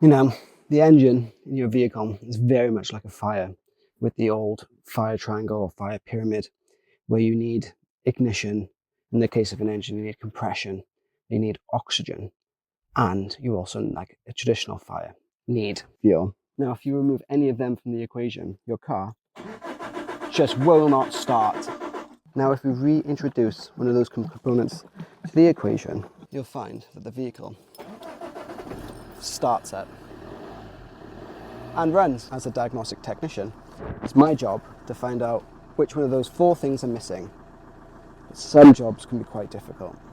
You know, the engine in your vehicle is very much like a fire, with the old fire triangle or fire pyramid, where you need ignition. In the case of an engine, you need compression, you need oxygen, and you also, like a traditional fire, need fuel. Now, if you remove any of them from the equation, your car just will not start. Now, if we reintroduce one of those components to the equation, you'll find that the vehicle starts up and runs. As a diagnostic technician, it's my job to find out which one of those four things are missing. Some jobs can be quite difficult.